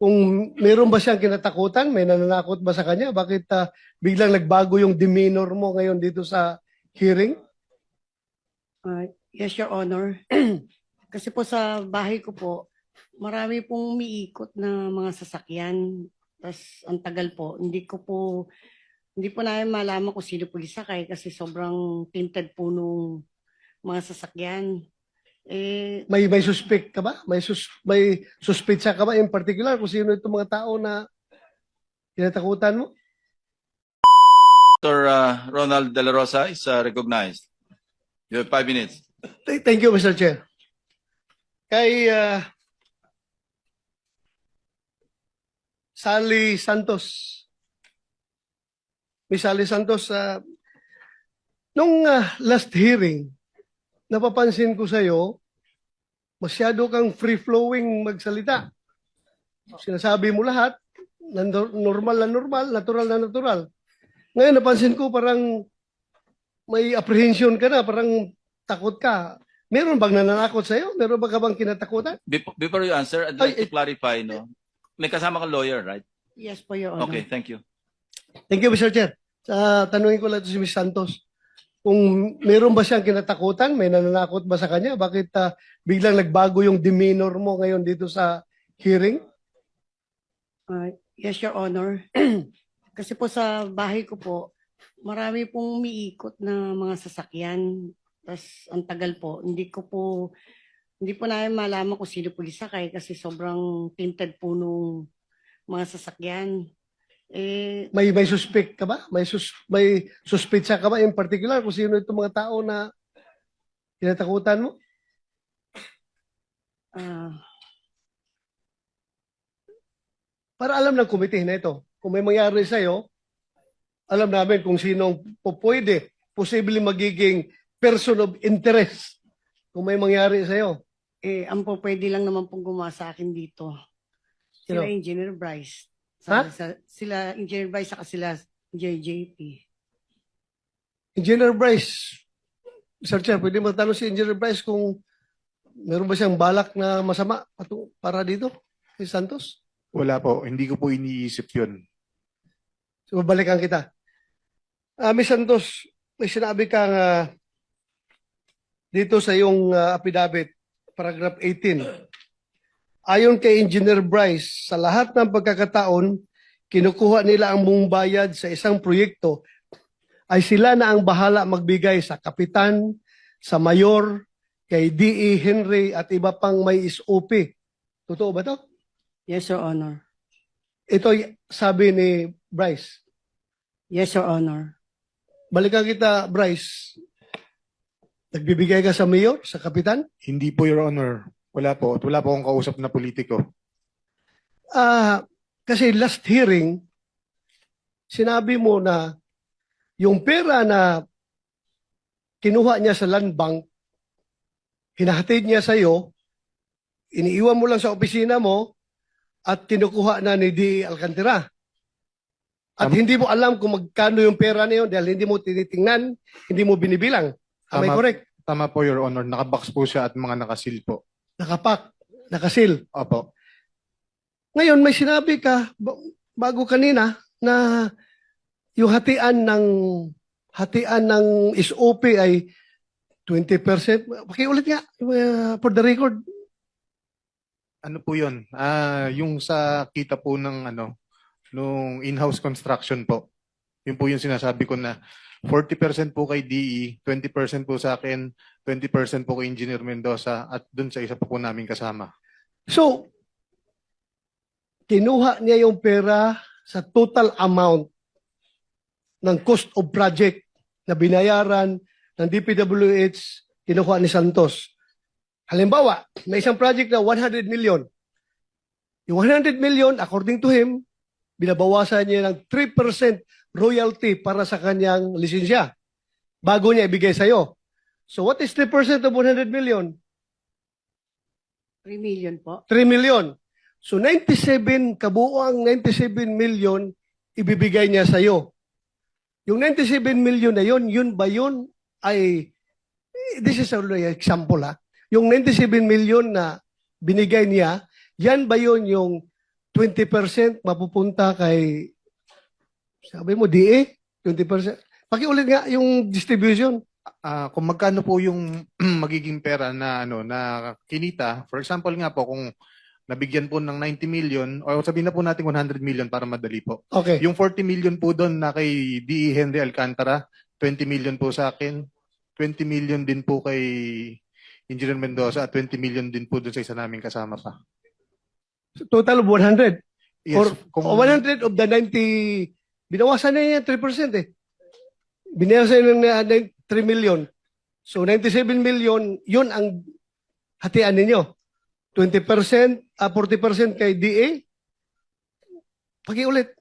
Kung meron ba siyang kinatakutan, may nananakot ba sa kanya? Bakit biglang nagbago yung demeanor mo ngayon dito sa hearing? Yes, Your Honor. Kasi po sa bahay ko po, marami pong umiikot na mga sasakyan. Tapos ang tagal po, hindi po namin malaman kung sino po sakay kasi sobrang tinted po nung mga sasakyan. May suspect ka ba? May suspetsa ka ba in particular kung sino itong mga tao na kinatakutan mo? Dr. Ronald De La Rosa is recognized. You have 5 minutes. Thank you, Mr. Chair. Kay Sally Santos. Miss Sally Santos, nung last hearing, napapansin ko sa'yo, masyado kang free-flowing magsalita. Sinasabi mo lahat, normal na normal, natural na natural. Ngayon, napansin ko parang may apprehension ka na, parang takot ka. Meron bang nananakot sa'yo? Meron ba ka bang kinatakutan? Before you answer, I'd like Ay, to clarify, no? May kasama kang lawyer, right? yes po, Your Honor. Okay, thank you. Thank you, Mr. Chair. Tanungin ko lang ito si Ms. Santos. Kung meron ba siyang kinatakutan, may nananakot ba sa kanya? Bakit biglang nagbago yung demeanor mo ngayon dito sa hearing? Yes, Your Honor. Kasi po sa bahay ko po, marami pong umiikot na mga sasakyan. Tapos ang tagal po, hindi po namin malaman kung sino po sakay kasi sobrang tinted po nung mga sasakyan. May suspect ka ba? May suspetsa ka ba in particular kung sino itong mga tao na kinatakutan mo? Para alam ng komite na ito, kung may mangyari sa'yo, alam namin kung sino pwede, posible magiging person of interest kung may mangyari sa'yo. Ang po pwede lang naman pong gumawa sa akin dito. Sila Sino? Engineer Bryce. Ha? Sila Engineer Bryce saka sila JJP. Engineer Bryce, Sir Chair, pwede matanong si Engineer Bryce kung meron ba siyang balak na masama para dito kay Santos? Wala po. Hindi ko po iniisip yun. So, babalikan kita. Ms. Santos, may sinabi kang dito sa iyong affidavit, paragraph 18. Ayon kay Engineer Bryce, sa lahat ng pagkakataon, kinukuha nila ang buong bayad sa isang proyekto ay sila na ang bahala magbigay sa kapitan, sa mayor, kay D.E. Henry at iba pang may SOP. Totoo ba to? Yes, Your Honor. Ito sabi ni Bryce. Yes, Your Honor. Balikan kita, Bryce. Nagbibigay ka sa mayor, sa kapitan? Hindi po, Your Honor. Wala po. At wala po akong kausap na politiko. Kasi last hearing, sinabi mo na yung pera na kinuha niya sa land bank, hinahatid niya sa iyo, iniiwan mo lang sa opisina mo, at kinukuha na ni D. Alcantara. At hindi mo alam kung magkano yung pera na yun dahil hindi mo tinitingnan, hindi mo binibilang. Am I correct? Tama po, Your Honor. Nakabox po siya at mga nakasil po. Nakapak, nakasil. Opo. Ngayon, may sinabi ka bago kanina na yung hatian ng SOP ay 20%. Pakiulit nga, for the record. Ano po yun? Yung sa kita po ng nung in-house construction po. Yun po yung sinasabi ko na 40% po kay DE, 20% po sa akin, 20% po kay Engineer Mendoza, at dun sa isa po namin kasama. So, kinuha niya yung pera sa total amount ng cost of project na binayaran ng DPWH, kinuha ni Santos. Halimbawa, may isang project na 100 million. Yung 100 million, according to him, binabawasan niya ng 3% royalty para sa kanyang lisensya bago niya ibigay sa'yo. So what is 3% of 100 million? 3 million po. 3 million. So 97, kabuoang 97 million ibibigay niya sa'yo. Yung 97 million na yun ba yun ay, this is only an example ha, yung 97 million na binigay niya, yan ba yun yung 20% mapupunta kay, sabi mo, DA? 20%. Pakiulit nga yung distribution. Kung magkano po yung magiging pera na na kinita, for example nga po kung nabigyan po ng 90 million o sabihin na po natin 100 million para madali po. Okay. Yung 40 million po doon na kay D.E. Henry Alcantara, 20 million po sa akin, 20 million din po kay Engineer Mendoza at 20 million din po doon sa isa naming kasama pa. Total of 100. Yes, Or kung 100 of the 90, binawasan na yan 3% eh. Binawasan na 3 million. So 97 million, yun ang hatian ninyo. 20%, 40% kay DA. Pakiulit.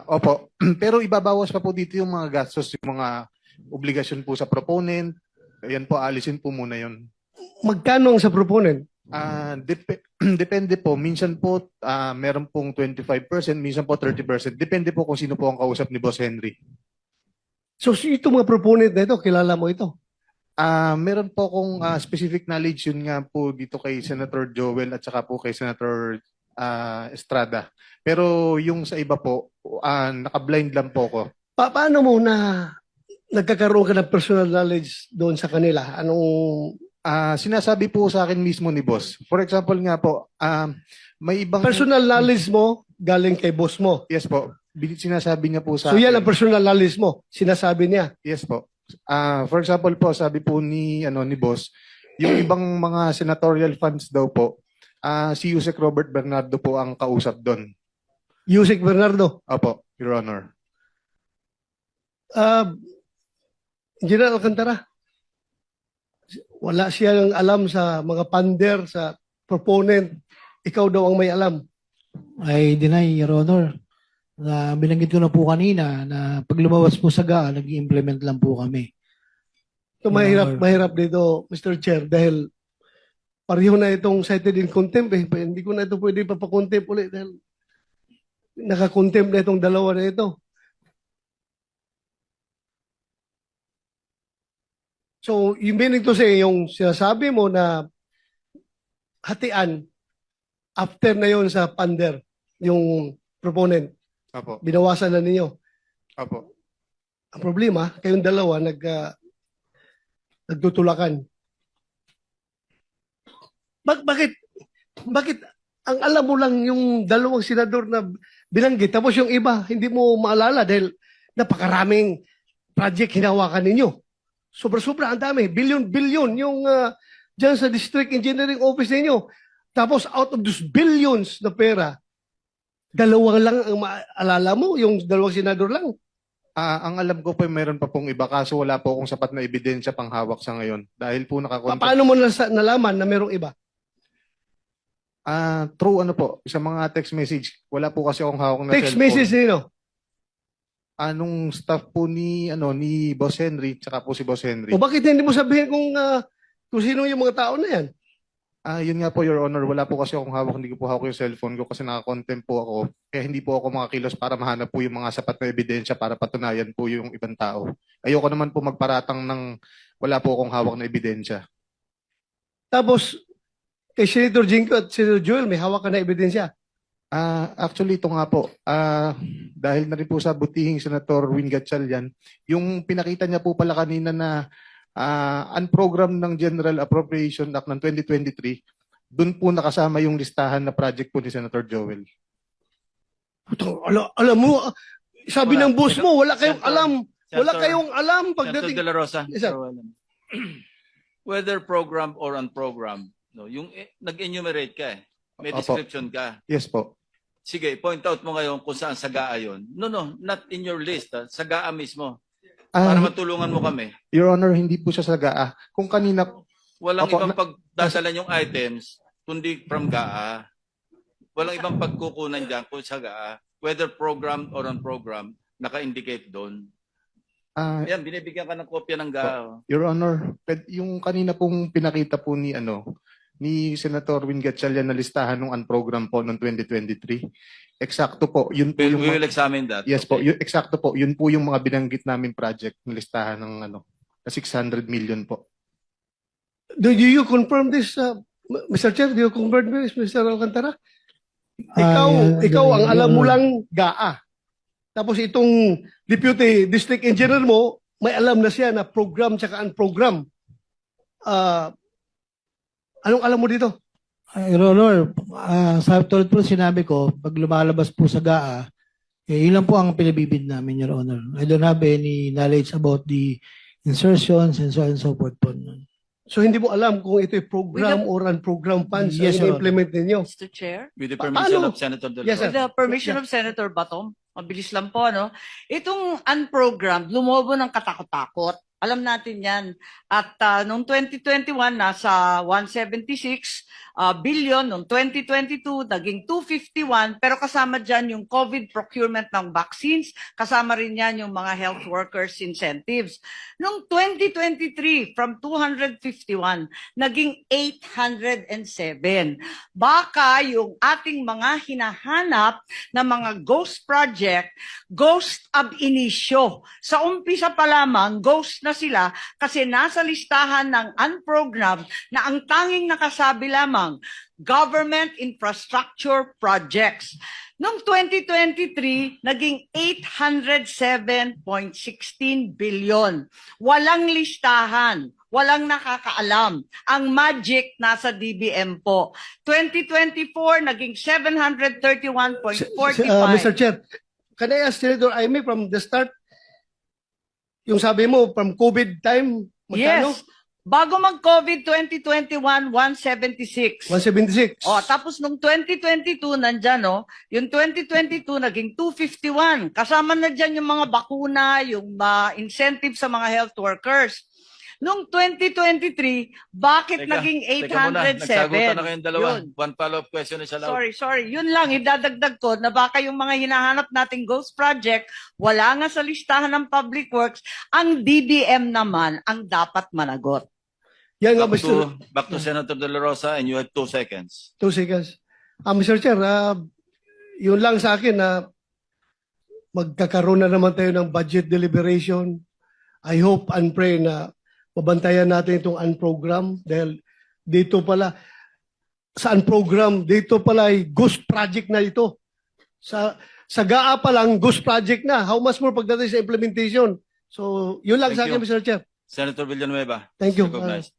Opo. Pero ibabawas pa po dito yung mga gastos, yung mga obligasyon po sa proponent. Ayan po, alisin po muna yun. Magkano ang sa proponent? Depende po. Minsan po, meron pong 25%, minsan po 30%. Depende po kung sino po ang kausap ni Boss Henry. So ito mga proponent na ito, kilala mo ito? Meron po akong specific knowledge yun nga po dito kay Senator Joel at saka po kay Senator Estrada. Pero yung sa iba po, naka-blind lang po ko. Paano mo na nagkakaroon ka ng personal knowledge doon sa kanila? Anong Sinasabi po sa akin mismo ni Boss. For example nga po, may ibang... personal knowledge mo galing kay boss mo? Yes po. Sinasabi niya po sa So yan akin. ang personal knowledge mo, sinasabi niya. Yes po. For example po, sabi po ni Boss, yung ibang mga senatorial funds daw po, si Yusek Robert Bernardo po ang kausap doon. Yusek Bernardo. Opo, Your Honor. General Alcantara, wala siyang alam sa mga pander, sa proponent. Ikaw daw ang may alam. I deny, Your Honor. Na binanggit ko na po kanina na pag lumabas po sa GAA, nag-implement lang po kami. So mahirap dito, Mr. Chair, dahil pareho na itong cited in contempt eh. Hindi ko na ito pwede papakontempt ulit dahil nakakontempt na itong dalawa na ito. So, yung meaning to say, yung sinasabi mo na hatian after na yon sa pander, yung proponent, Opo. binawasan na ninyo. Opo. Ang problema, kayong dalawa nagtutulakan. Bakit ang alam mo lang yung dalawang senador na binanggit, tapos yung iba, hindi mo maalala dahil napakaraming project hinawakan ninyo. Sobra-sobra, ang dami. Billion-billion yung dyan sa District Engineering Office ninyo. Tapos out of those billions na pera, dalawa lang ang maalala mo, yung dalawang senador lang. Ang alam ko po, mayroon pa pong iba kaso wala po akong sapat na ebidensya pang hawak sa ngayon. Dahil po nakakontact. Paano mo nalaman na merong iba? True sa mga text message. Wala po kasi akong hawak na Text cellphone. message nino. Anong staff po ni Boss Henry, tsaka po si Boss Henry. O bakit hindi mo sabihin kung sino yung mga tao na yan? Yun nga po, Your Honor, wala po kasi akong hawak, hindi ko po hawak yung cellphone ko kasi naka-contempt po ako. Kaya hindi po ako makakilos para mahanap po yung mga sapat na ebidensya para patunayan po yung ibang tao. Ayoko naman po magparatang ng wala po akong hawak na ebidensya. Tapos, kay Senator Jinko at Senator Joel, may hawak ka na ebidensya. Actually, ito nga po, dahil na rin po sa butihing Senator Win Gatchalian, yung pinakita niya po pala kanina na unprogram ng General Appropriation Act ng 2023, doon po nakasama yung listahan na project po ni Senator Joel. Alam mo, sabi Wala. ng boss mo, wala kayong Senator- alam. Wala Senator- kayong alam Senator pagdating. De La Rosa, Yes, sir. whether program or unprogram, no, yung nag-enumerate ka may Opo. description ka. Yes po. Sige, point out mo ngayon kung saan sagaa yun. No, not in your list. Sagaa mismo. Ah, Para matulungan mo kami. Your Honor, hindi po siya sa GAA. Kung kanina, Walang Opo, ibang pagdadalan yung items, kundi from GAA. Walang ibang pagkukunan dyan kung sa GAA. Whether program or unprogram, naka-indicate doon. Yan, binibigyan ka ng kopya ng GAA. oh. Your Honor, yung kanina pong pinakita po ni Senator Win Gatchalian na listahan ng unprogram po noong 2023. Eksakto po, yun po We yung will examine that. yes po, Okay. eksakto po, yun po yung mga binanggit namin project ng listahan ng na 600 million po. Do you confirm this, Mr. Chair? Do you confirm this, Mr. Alcantara? Ikaw ang alam mo Your Honor. lang GAA. Tapos itong Deputy District Engineer mo, may alam na siya na program tsaka unprogram. Anong alam mo dito? Your Honor, sa tulad po sinabi ko, pag lumalabas po sa GAA, yun lang po ang pinabibid namin, Your Honor. I don't have any knowledge about the insertions and so on and so forth po. So hindi mo alam kung ito ay program or unprogram funds Yes, ang Your implement ninyo. Mr. Chair, With the Paano? permission of Senator De La Yes, sir. with the permission of Senator Batom, mabilis lang po, ano? Itong unprogrammed, lumobo ng katakot-takot. Alam natin yan. At noong 2021, nasa 176 billion. Noong 2022, naging 251. Pero kasama dyan yung COVID procurement ng vaccines. Kasama rin yan yung mga health workers incentives. Noong 2023, from 251, naging 807. Baka yung ating mga hinahanap na mga ghost project, ghost ab initio. Sa umpisa pa lamang, ghost na sila kasi nasa listahan ng unprogrammed na ang tanging nakasabi lamang, government infrastructure projects. Noong 2023, naging 807.16 billion. Walang listahan. Walang nakakaalam. Ang magic nasa DBM po. 2024, naging 731.45. Mr. Chair, can I ask Senator Aimee from the start? Yung sabi mo, from COVID time, magkano? Yes. Bago mag-COVID 2021, 176. 176. Oh, tapos nung 2022, nandyan, no? Yung 2022, naging 251. Kasama na dyan yung mga bakuna, yung incentive sa mga health workers. Nung 2023, bakit naging Teka muna, 807? nagsagutan na kayong dalawa. Yun. One follow-up question is allowed. Sorry. Yun lang, idadagdag ko na baka yung mga hinahanap nating ghost project, wala nga sa listahan ng public works, ang DBM naman ang dapat managot. Yan nga, Mr. Back to Senator De La Rosa and you have 2 seconds. 2 seconds. Mr. Chair, yun lang sa akin na magkakaroon na naman tayo ng budget deliberation. I hope and pray na mabantayan natin itong unprogram dahil dito pala, sa unprogram, dito pala ay ghost project na ito. Sa GAA pa lang, ghost project na. How much more pagdating sa implementation? So, yun lang sa Thank akin, you. Mr. Chair. Senator Villanueva. Thank you. recognized.